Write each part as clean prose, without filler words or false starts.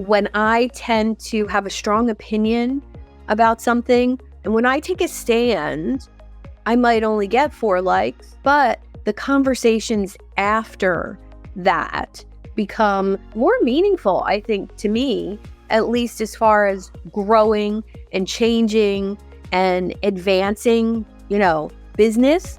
when I tend to have a strong opinion about something, and when I take a stand, I might only get 4 likes, but the conversations after that become more meaningful, I think, to me, at least as far as growing and changing and advancing, business.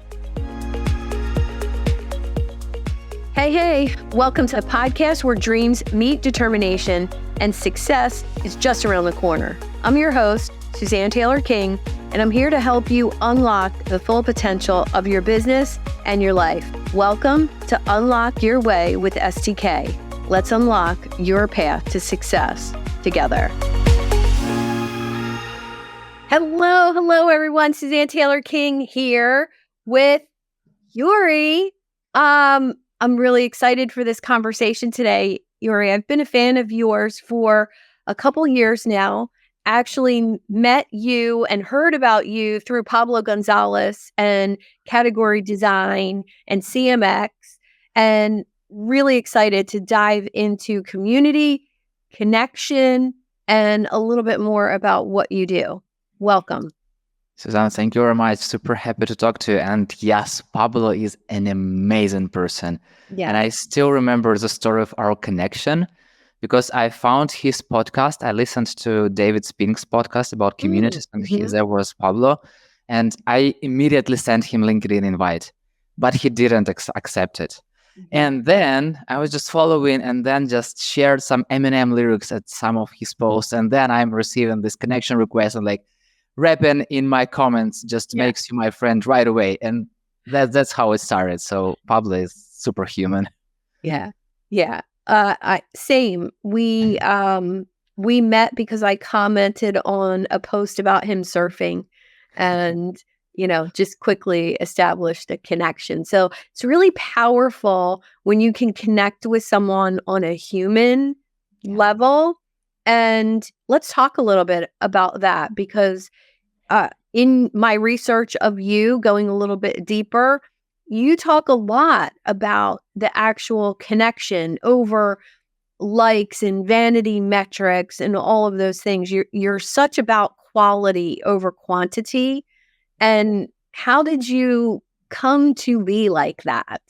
Hey, welcome to the podcast where dreams meet determination and success is just around the corner. I'm your host, Suzanne Taylor-King, and I'm here to help you unlock the full potential of your business and your life. Welcome to Unlock Your Way with STK. Let's unlock your path to success together. Hello, everyone. Suzanne Taylor-King here with Yurii. I'm really excited for this conversation today, Yurii. I've been a fan of yours for a couple years now. Actually met you and heard about you through Pablo Gonzalez and category design and CMX, and really excited to dive into community, connection, and a little bit more about what you do. Welcome. Suzanne, thank you very much. Super happy to talk to you. And yes, Pablo is an amazing person. Yeah. And I still remember the story of our connection because I found his podcast. I listened to David Spink's podcast about communities, and there was Pablo. And I immediately sent him LinkedIn invite, but he didn't accept it. And then I was just following and then just shared some Eminem lyrics at some of his posts. And then I'm receiving this connection request and rapping in my comments just makes you my friend right away. And that's how it started. So Pablo is superhuman. Yeah. Same. We met because I commented on a post about him surfing and, just quickly established a connection. So it's really powerful when you can connect with someone on a human level. And let's talk a little bit about that because in my research of you, going a little bit deeper, you talk a lot about the actual connection over likes and vanity metrics and all of those things. You're such about quality over quantity. And how did you come to be like that?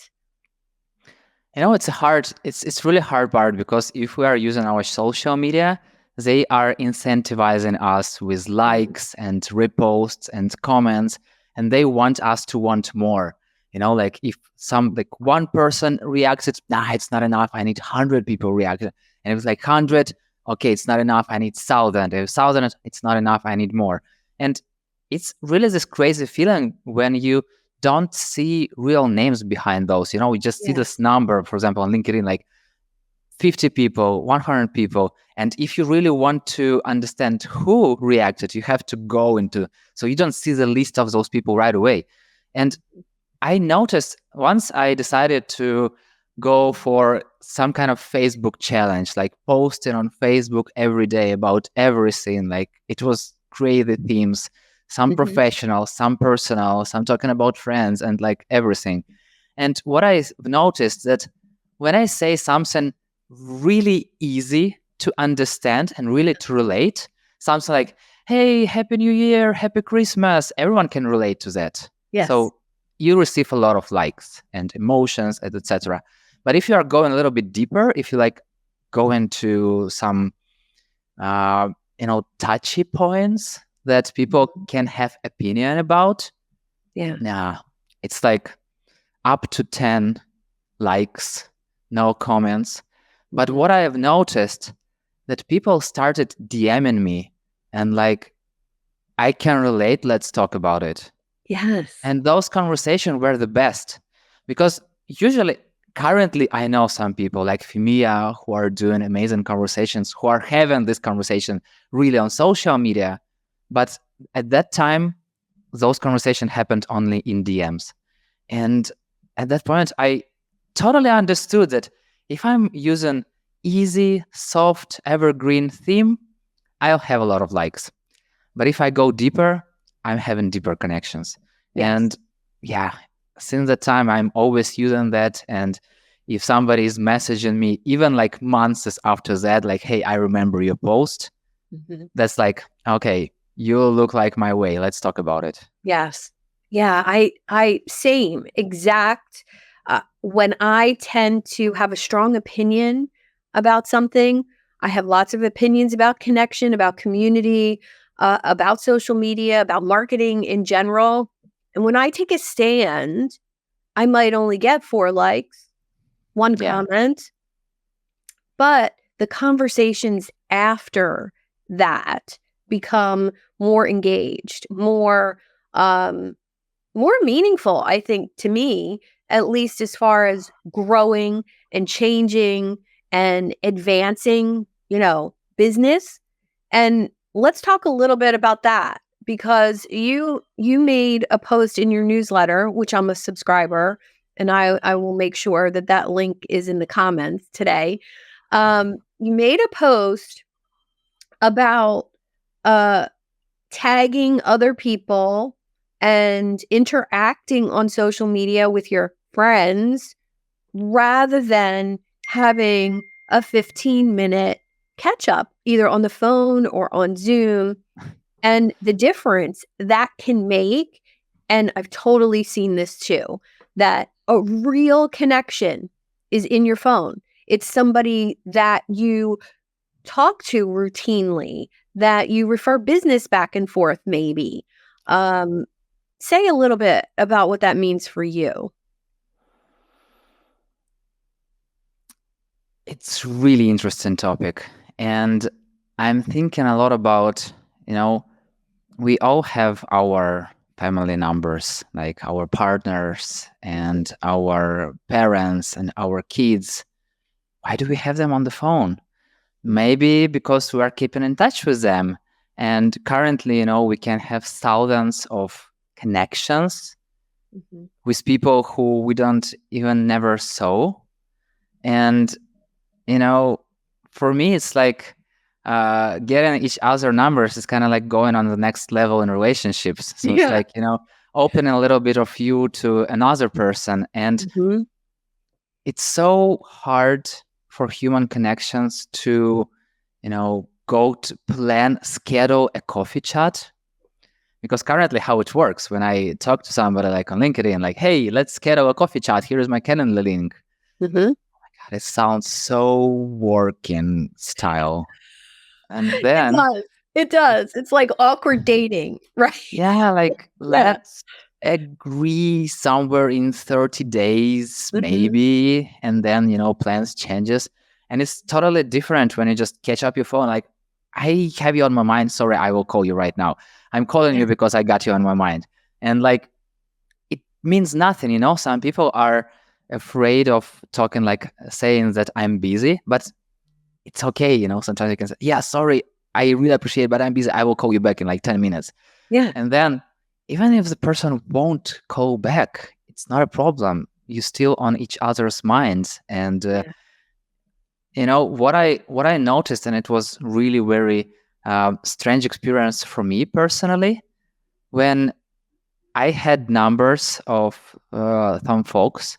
It's really hard part because if we are using our social media, they are incentivizing us with likes and reposts and comments, and they want us to want more. If one person reacts, it's not enough. I need 100 people react. And it was 100, okay, it's not enough. I need 1,000. If 1,000, it's not enough. I need more. And it's really this crazy feeling when you don't see real names behind those. We just see this number, for example, on LinkedIn, 50 people, 100 people. And if you really want to understand who reacted, you have to go into, so you don't see the list of those people right away. And I noticed once I decided to go for some kind of Facebook challenge, posting on Facebook every day about everything, it was crazy themes, some professional, some personal, some talking about friends and everything. And what I noticed that when I say something really easy to understand and really to relate, something like, hey, Happy New Year, Happy Christmas, everyone can relate to that. Yes. So you receive a lot of likes and emotions, etc. But if you are going a little bit deeper, if you go into some, touchy points that people can have opinion about, it's up to 10 likes, no comments. But what I have noticed that people started DMing me and I can relate, let's talk about it. Yes. And those conversations were the best because currently I know some people like Fimia who are doing amazing conversations, who are having this conversation really on social media. But at that time, those conversations happened only in DMs. And at that point, I totally understood that if I'm using easy, soft, evergreen theme, I'll have a lot of likes. But if I go deeper, I'm having deeper connections. Yes. And since that time, I'm always using that. And if somebody is messaging me even like months after that, like, hey, I remember your post, that's like, okay, you look like my way, let's talk about it. Yes. Yeah, I same exact. When I tend to have a strong opinion about something, I have lots of opinions about connection, about community, about social media, about marketing in general. And when I take a stand, I might only get 4 likes, 1 Yeah. comment, but the conversations after that become more engaged, um, more meaningful, I think, to me, at least as far as growing and changing and advancing, business. And let's talk a little bit about that because you made a post in your newsletter, which I'm a subscriber, and I will make sure that that link is in the comments today. You made a post about uh tagging other people and interacting on social media with your friends rather than having a 15-minute catch up either on the phone or on Zoom, and the difference that can make. And I've totally seen this too, that a real connection is in your phone. It's somebody that you talk to routinely, that you refer business back and forth, maybe. Um, Say a little bit about what that means for you. It's really interesting topic. And I'm thinking a lot about, we all have our family numbers, like our partners and our parents and our kids. Why do we have them on the phone? Maybe because we are keeping in touch with them. And currently, we can have thousands of connections with people who we don't even never saw. And, for me, it's like getting each other numbers is kind of like going on the next level in relationships. So it's like, opening a little bit of you to another person. And it's so hard for human connections to, go to plan, schedule a coffee chat. Because currently how it works, when I talk to somebody like on LinkedIn, like, hey, let's schedule a coffee chat. Here's my calendar link. God, it sounds so working style. And then It does. It's like awkward dating, right? yeah, like let's agree somewhere in 30 days, maybe. And then, plans changes. And it's totally different when you just catch up your phone, like, I have you on my mind. Sorry, I will call you right now. I'm calling you because I got you on my mind. And like, it means nothing, Some people are afraid of talking, like saying that I'm busy, but it's okay, Sometimes you can say, yeah, sorry, I really appreciate it, but I'm busy. I will call you back in like 10 minutes. Yeah. And then even if the person won't call back, it's not a problem. You're still on each other's minds. And what I noticed, and it was really very strange experience for me personally, when I had numbers of some folks,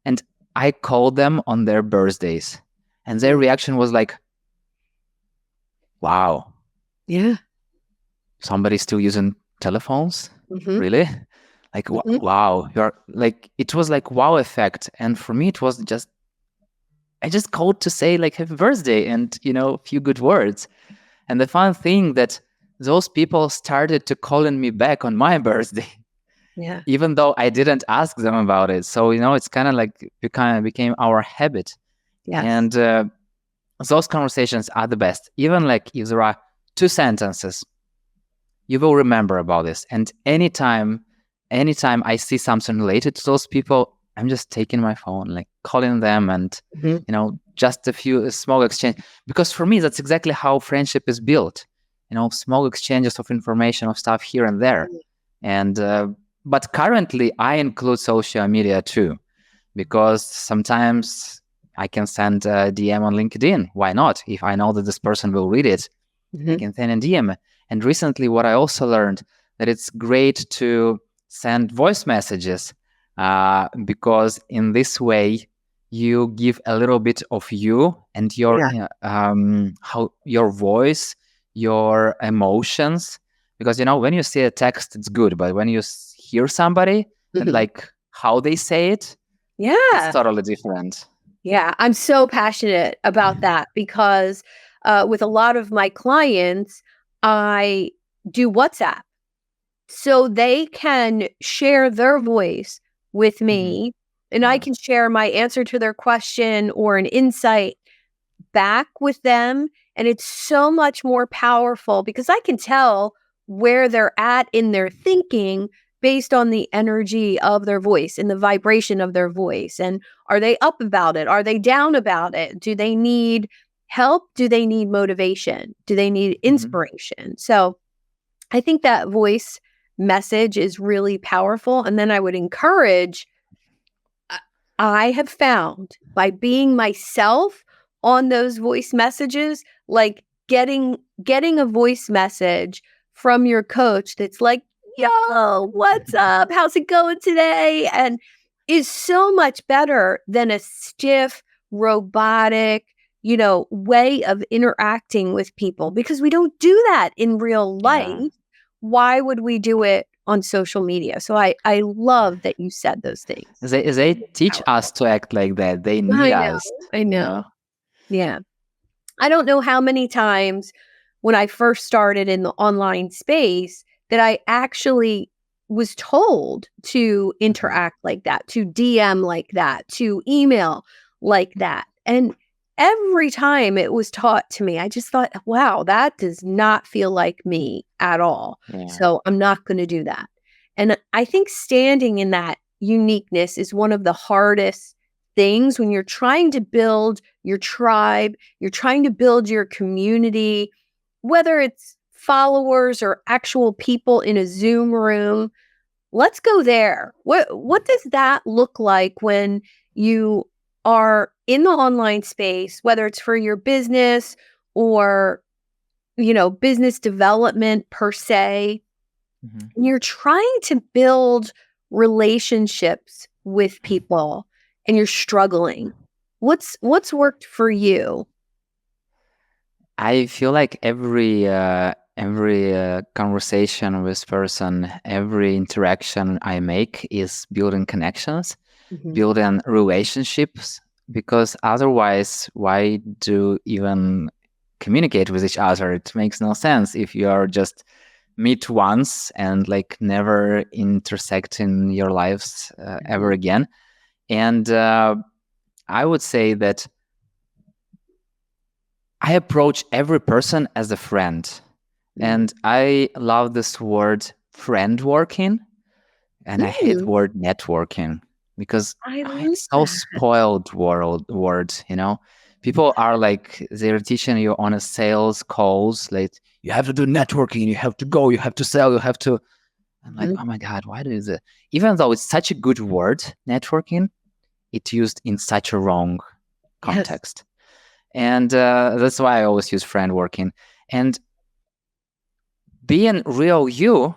and I called them on their birthdays, and their reaction was like, "Wow, Yeah. somebody's still using telephones, really?" Like, wow, you're like, it was like wow effect. And for me, it was just, I just called to say like happy birthday and, a few good words. And the fun thing that those people started to calling me back on my birthday, even though I didn't ask them about it. So, it's kind of like it kind of became our habit. Yes. And those conversations are the best. Even like if there are 2 sentences, you will remember about this. And anytime I see something related to those people, I'm just taking my phone, like calling them, and just a few small exchange. Because for me, that's exactly how friendship is built. Small exchanges of information, of stuff here and there. And but currently, I include social media too, because sometimes I can send a DM on LinkedIn. Why not? If I know that this person will read it, I can send a DM. And recently, what I also learned, that it's great to send voice messages because in this way, you give a little bit of you and your Yeah. how your voice, your emotions. Because when you see a text, it's good, but when you hear somebody and Mhm. like how they say it, it's Yeah. totally different. Yeah, I'm so passionate about that because with a lot of my clients, I do WhatsApp. So they can share their voice with Hmm. me, and I Yeah. can share my answer to their question or an insight back with them. And it's so much more powerful because I can tell where they're at in their thinking based on the energy of their voice and the vibration of their voice. And are they up about it? Are they down about it? Do they need help? Do they need motivation? Do they need Hmm. inspiration? So I think that voice message is really powerful. And then I would encourage, I I have found by being myself on those voice messages, like getting a voice message from your coach that's like, "Yo, what's up? How's it going today?" and is so much better than a stiff, robotic, way of interacting with people because we don't do that in real Yeah. life. Why would we do it on social media? So I love that you said those things. They teach us Powerful. to act like that. They need I know, us, I you know. know. Yeah. I don't know how many times when I first started in the online space that I actually was told to Hmm. interact like that, to DM like that, to email like that. And every time it was taught to me, I just thought, wow, that does not feel like me at all. Yeah. So I'm not going to do that. And I think standing in that uniqueness is one of the hardest things when you're trying to build your tribe, you're trying to build your community, whether it's followers or actual people in a Zoom room. Let's go there. What does that look like when you are in the online space, whether it's for your business or, business development per se, Hmm. and you're trying to build relationships with people and you're struggling. What's worked for you? I feel like every conversation with person, every interaction I make is building connections, Mhm. building relationships. Because otherwise, why do even communicate with each other? It makes no sense if you are just meet once and like never intersect in your lives ever Mhm. again. And I would say that I approach every person as a friend. Mhm. And I love this word friend working, and I hate Mm, word networking because I like it's so that. spoiled word. People are like they're teaching you on a sales calls like you have to do networking, you have to go, you have to sell, you have to. I'm like, Mhm. oh my god, why do that? Even though it's such a good word, networking, it's used in such a wrong Yes. context. And that's why I always use friend working. And being real you,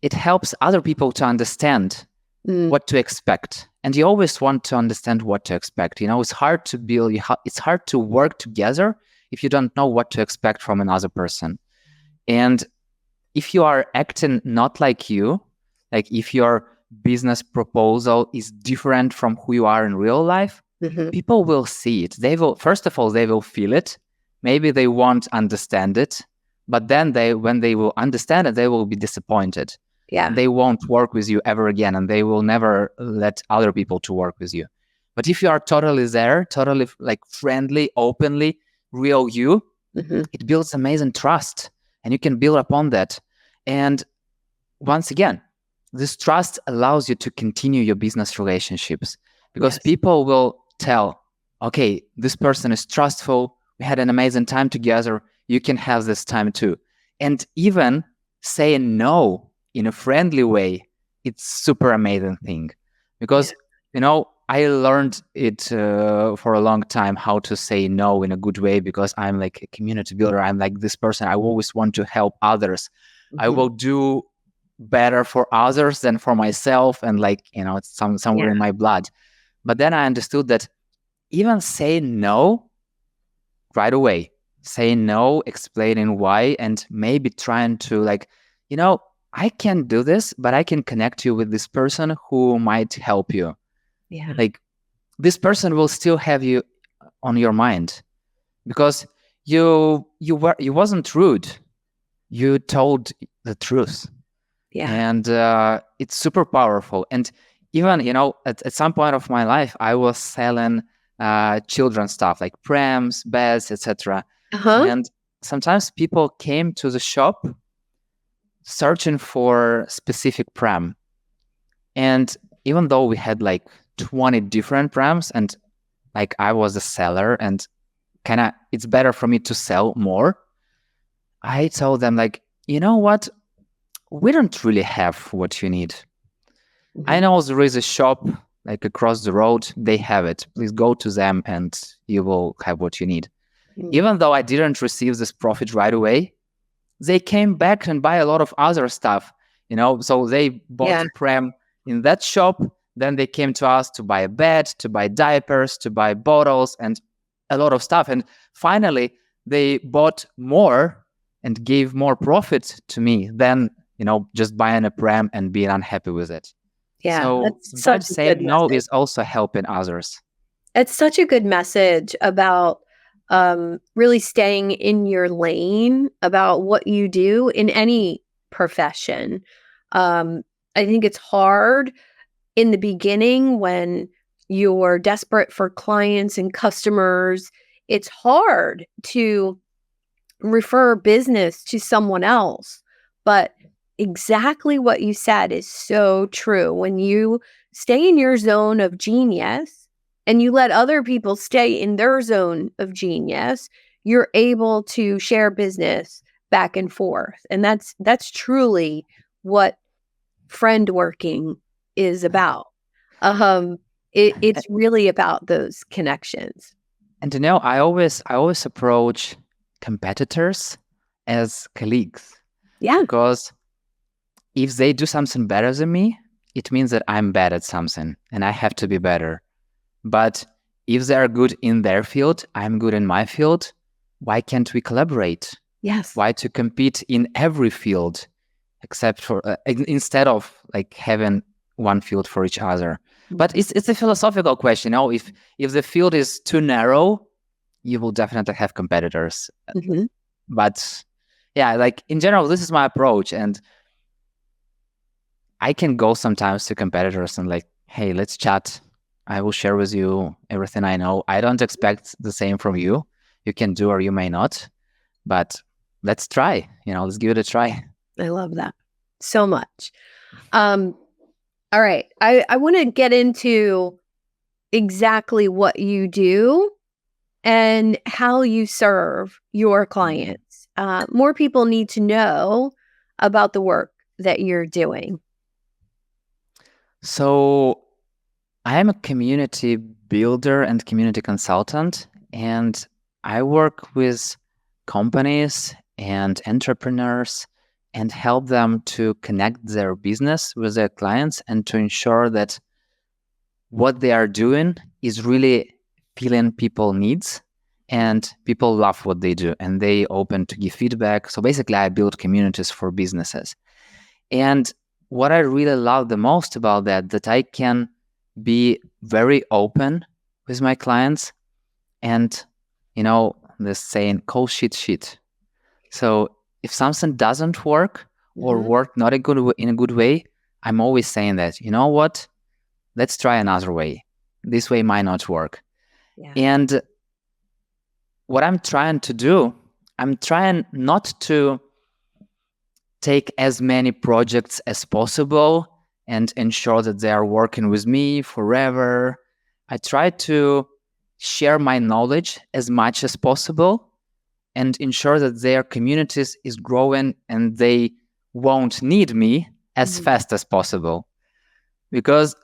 it helps other people to understand Mm, what to expect. And you always want to understand what to expect. It's hard to build, it's hard to work together if you don't know what to expect from another person. And if you are acting not like you, like if your business proposal is different from who you are in real life, mhm. people will see it. They will, first of all, they will feel it. Maybe they won't understand it, but then when they will understand it, they will be disappointed. And Yeah. they won't work with you ever again, and they will never let other people to work with you. But if you are totally there, totally like friendly, openly, real you, Mhm. it builds amazing trust, and you can build upon that. And once again, this trust allows you to continue your business relationships because Yes. people will tell, okay, this person is trustful. We had an amazing time together. You can have this time too. And even saying no in a friendly way, it's super amazing thing Yeah. because, I learned it for a long time how to say no in a good way because I'm like a community builder. I'm like this person. I always want to help others. I Mhm. will do better for others than for myself, and like it's somewhere Yeah. in my blood. But then I understood that even say no right away. Say no, explaining why, and maybe trying to like, I can do this, but I can connect you with this person who might help you. Yeah. Like this person will still have you on your mind because you wasn't rude. You told the truth. Yeah. And it's super powerful. And even, at some point of my life, I was selling children's stuff like prams, beds, etc. Uh-huh. And sometimes people came to the shop searching for specific pram. And even though we had like 20 different prams and like I was a seller and kind of it's better for me to sell more, I told them like, you know what? We don't really have what you need. I know there is a shop like across the road. They have it. Please go to them and you will have what you need. Even though I didn't receive this profit right away, they came back and buy a lot of other stuff, so they bought pram in that shop. Then they came to us to buy a bed, to buy diapers, to buy bottles and a lot of stuff. And finally, they bought more and gave more profit to me than, just buying a pram and being unhappy with it. Yeah, So that's such sometimes a saying good no message. is also helping others. It's such a good message about really staying in your lane about what you do in any profession. I think it's hard in the beginning when you're desperate for clients and customers. It's hard to refer business to someone else. But exactly what you said is so true. When you stay in your zone of genius and you let other people stay in their zone of genius, you're able to share business back and forth. And that's truly what friend working is about. It's really about those connections. And I always approach competitors as colleagues. Yeah. Because if they do something better than me, it means that I'm bad at something and I have to be better. But if they are good in their field, I'm good in my field, why can't we collaborate? Yes. Why to compete in every field except for instead of like having one field for each other? But it's a philosophical question. If the field is too narrow, you will definitely have competitors. But yeah, like in general, this is my approach. And I can go sometimes to competitors and like, hey, let's chat. I will share with you everything I know. I don't expect the same from you. You can do or you may not, but let's try. Let's give it a try. I love that so much. All right. I want to get into exactly what you do and how you serve your clients. More people need to know about the work that you're doing. So I am a community builder and community consultant, and I work with companies and entrepreneurs and help them to connect their business with their clients and to ensure that what they are doing is really filling people's needs and people love what they do and they open to give feedback. So basically, I build communities for businesses. And what I really love the most about that I can be very open with my clients and, the saying, call shit. So if something doesn't work or work not in a good way, I'm always saying that, you know what, let's try another way. This way might not work. Yeah. And what I'm trying to do, I'm trying not to take as many projects as possible and ensure that they are working with me forever. I try to share my knowledge as much as possible and ensure that their communities is growing and they won't need me as fast as possible. Because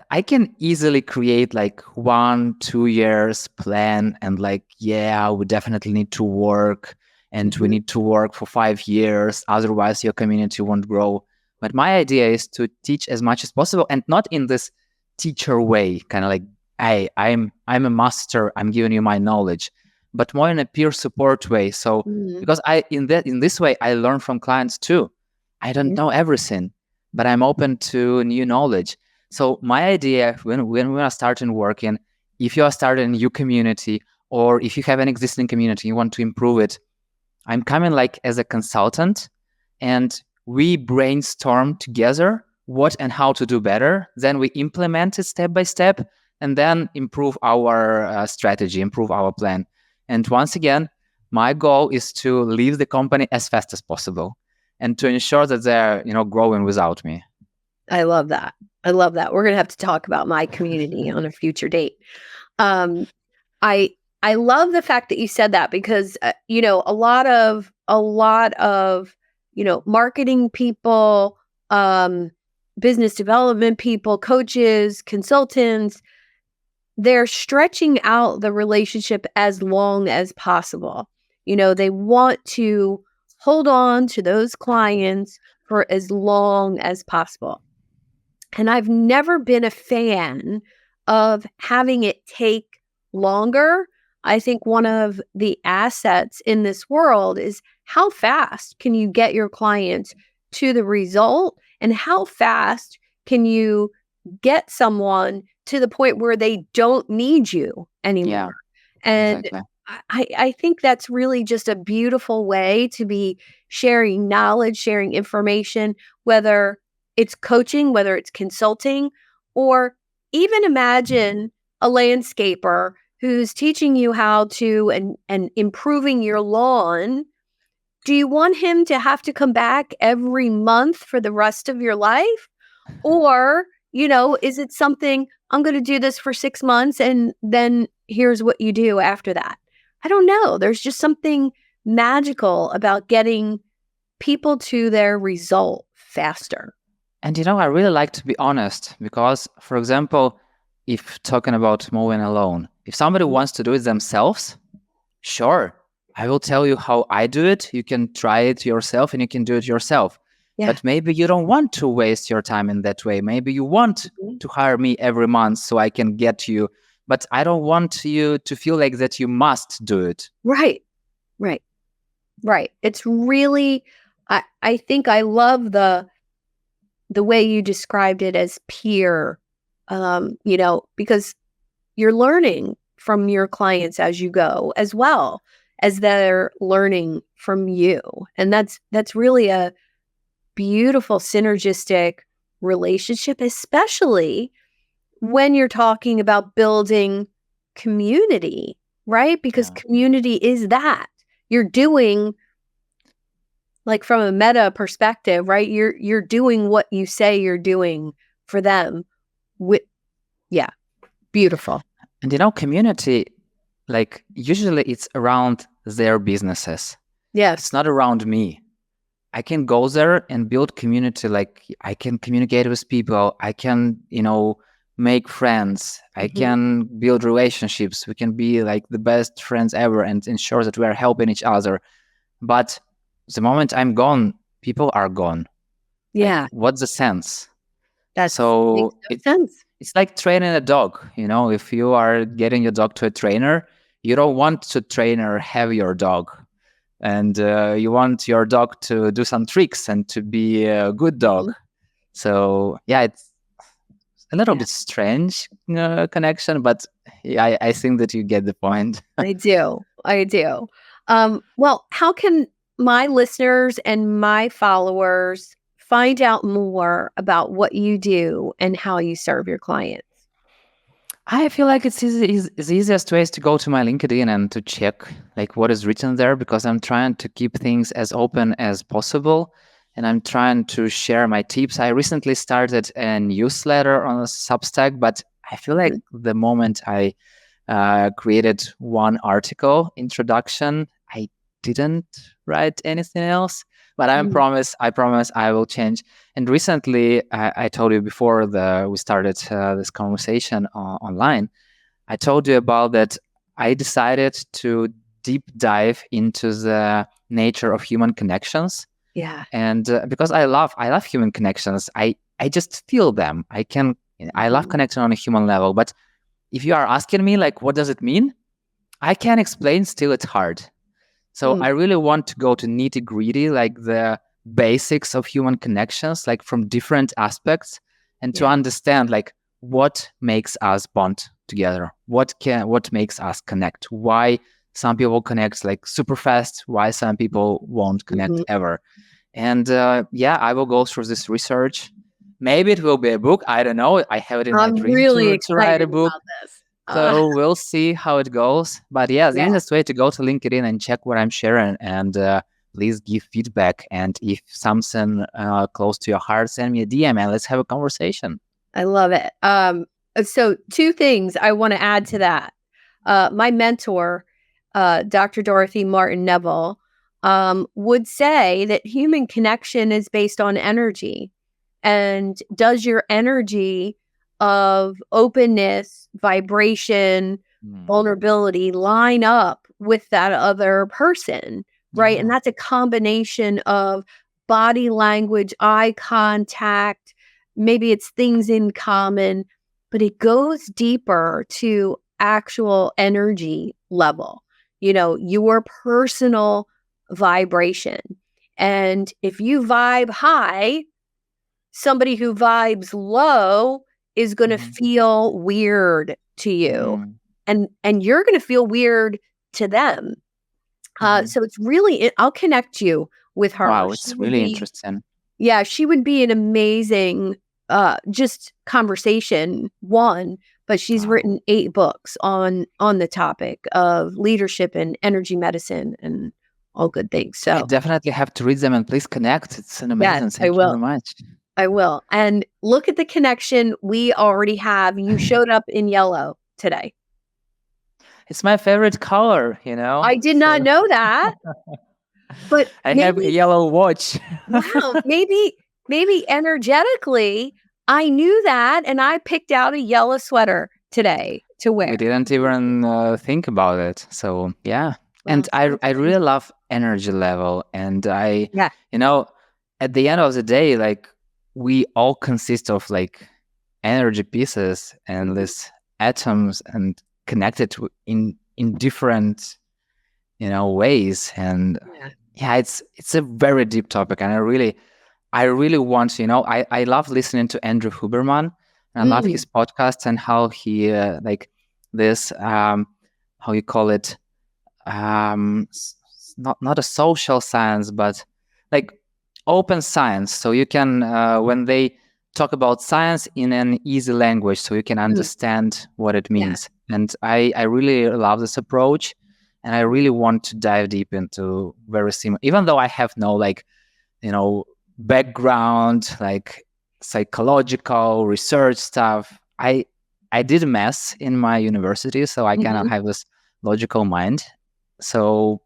I can easily create like 1-2 years plan and like, yeah, we definitely need to work and we need to work for 5 years. Otherwise, your community won't grow. But my idea is to teach as much as possible and not in this teacher way, kind of like hey, I'm a master, I'm giving you my knowledge, but more in a peer support way. So Mhm. because in this way I learn from clients too. I don't Mhm. know everything, but I'm open to new knowledge. So my idea when we are starting working, if you are starting a new community, or if you have an existing community, you want to improve it, I'm coming like as a consultant, and we brainstorm together what and how to do better. Then we implement it step by step, and then improve our strategy, improve our plan. And once again, my goal is to leave the company as fast as possible, and to ensure that they're growing without me. I love that. I love that. We're gonna have to talk about my community on a future date. Um, I I love the fact that you said that because a lot of marketing people, um, business development people, coaches, consultants, they're stretching out the relationship as long as possible. They want to hold on to those clients for as long as possible. And I've never been a fan of having it take longer. I think one of the assets in this world is how fast can you get your clients to the result, and how fast can you get someone to the point where they don't need you Yeah, anymore. And exactly. I think that's really just a beautiful way to be sharing knowledge, sharing information, whether it's coaching, whether it's consulting, or even imagine a landscaper who's teaching you how to and improving your lawn. Do you want him to have to come back every month for the rest of your life? Or, is it something, I'm going to do this for 6 months and then here's what you do after that? I don't know. There's just something magical about getting people to their result faster. And I really like to be honest because, for example, if talking about mowing alone, if somebody Mhm. wants to do it themselves, sure, I will tell you how I do it. You can try it yourself and you can do it yourself. Yeah. But maybe you don't want to waste your time in that way. Maybe you want Mhm. to hire me every month so I can get you. But I don't want you to feel like that you must do it. Right. Right. Right. It's really, I think I love the way you described it as peer, because you're learning from your clients as you go, as well as they're learning from you. And that's really a beautiful synergistic relationship, especially when you're talking about building community, right? Because Yeah. community is that. You're doing, like, from a meta perspective, right? You're doing what you say you're doing for them. With Yeah, beautiful. And community, like usually it's around their businesses. It's Yes. not around me. I can go there and build community. Like I can communicate with people. I can, make friends. I Mhm. can build relationships. We can be like the best friends ever and ensure that we are helping each other. But the moment I'm gone, people are gone. Like, Yeah, what's the sense? that's makes So no sense. it's like training a dog. If you are getting your dog to a trainer, you don't want to trainer have your dog, and you want your dog to do some tricks and to be a good dog. Mhm. So yeah, it's a little Yeah, bit strange connection, but yeah, I think that you get the point. I do. I do. Well, how can my listeners and my followers find out more about what you do and how you serve your clients? I feel like it's easy, is the easiest way is to go to my LinkedIn and to check like what is written there, because I'm trying to keep things as open as possible, and I'm trying to share my tips. I recently started a newsletter on a Substack, but I feel like Mhm. the moment I created one article introduction, I didn't write anything else. But Mhm. I promise I will change. And recently, I told you before we started this conversation online. I told you about that. I decided to deep dive into the nature of human connections, Yeah. and because I love human connections. I just feel them. I love Mhm. connection on a human level, but if you are asking me, like, what does it mean? I can't explain, still it's hard. So I really want to go to nitty gritty, like the basics of human connections, like from different aspects, and to understand like what makes us bond together, what makes us connect, why some people connect like super fast, why some people won't connect ever. And I will go through this research. Maybe it will be a book. I don't know. I have it in my dream really to write a excited book. about this. So we'll see how it goes. But the easiest way to go to LinkedIn and check what I'm sharing, and please give feedback. And if something close to your heart, send me a DM and let's have a conversation. I love it. So 2 things I want to add to that. My mentor, Dr. Dorothy Martin Neville, would say that human connection is based on energy. And does your energy of openness, vibration, vulnerability line up with that other person, right? And that's a combination of body language, eye contact, maybe it's things in common, but it goes deeper to actual energy level, your personal vibration. And if you vibe high, somebody who vibes low is going to feel weird to you, and you're going to feel weird to them. So it's really, I'll connect you with her. Wow, it's really interesting. Yeah, she would be an amazing just conversation one, but she's written 8 books on the topic of leadership and energy medicine and all good things. So I definitely have to read them, and please connect. It's an amazing. Yes, Thank you very much. I will. And look at the connection we already have. You showed up in yellow today. It's my favorite color, I did not know that. But I have a yellow watch. Wow, maybe energetically, I knew that, and I picked out a yellow sweater today to wear. We didn't even think about it. So yeah, and I really love energy level, and at the end of the day, like we all consist of like energy pieces and these atoms, and connected in different ways. And it's a very deep topic, and I really want I love listening to Andrew Huberman, and I love his podcasts and how he like this how you call it, not a social science, but like open science. So you can when they talk about science in an easy language, so you can understand what it means. And I really love this approach, and I really want to dive deep into very similar, even though I have no background, like psychological research stuff. I did math in my university, so I kind of have this logical mind. So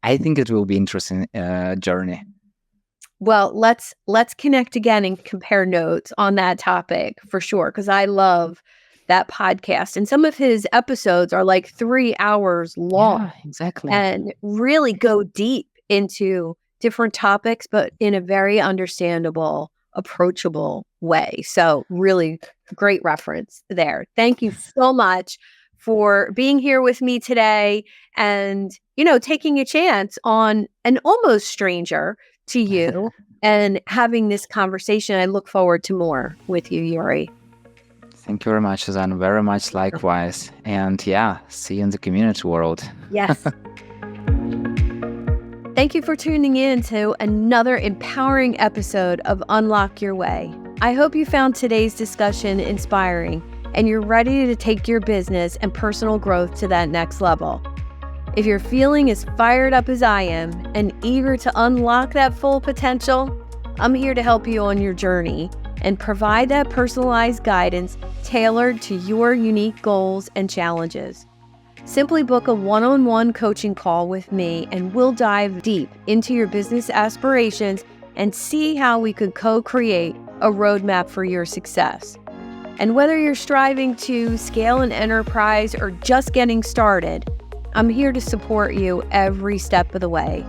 I think it will be interesting journey. Well, let's connect again and compare notes on that topic for sure, because I love that podcast. And some of his episodes are like 3 hours long. Yeah, exactly. And really go deep into different topics, but in a very understandable, approachable way. So really great reference there. Thank you so much for being here with me today and, taking a chance on an almost stranger to you and having this conversation. I look forward to more with you, Yurii. Thank you very much, Suzanne. Very much likewise. And see you in the community world. Yes. Thank you for tuning in to another empowering episode of Unlock Your Way. I hope you found today's discussion inspiring and you're ready to take your business and personal growth to that next level. If you're feeling as fired up as I am and eager to unlock that full potential, I'm here to help you on your journey and provide that personalized guidance tailored to your unique goals and challenges. Simply book a one-on-one coaching call with me and we'll dive deep into your business aspirations and see how we could co-create a roadmap for your success. And whether you're striving to scale an enterprise or just getting started, I'm here to support you every step of the way.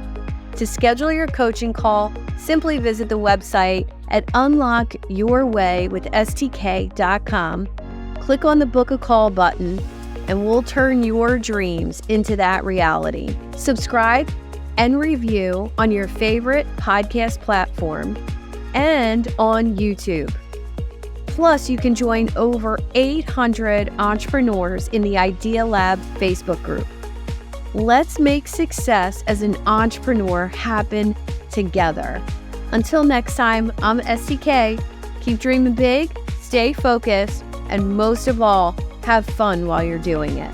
To schedule your coaching call, simply visit the website at unlockyourwaywithstk.com Click on the Book a Call button and we'll turn your dreams into that reality. Subscribe and review on your favorite podcast platform and on YouTube. Plus, you can join over 800 entrepreneurs in the Idea Lab Facebook group. Let's make success as an entrepreneur happen together. Until next time, I'm STK. Keep dreaming big, stay focused, and most of all, have fun while you're doing it.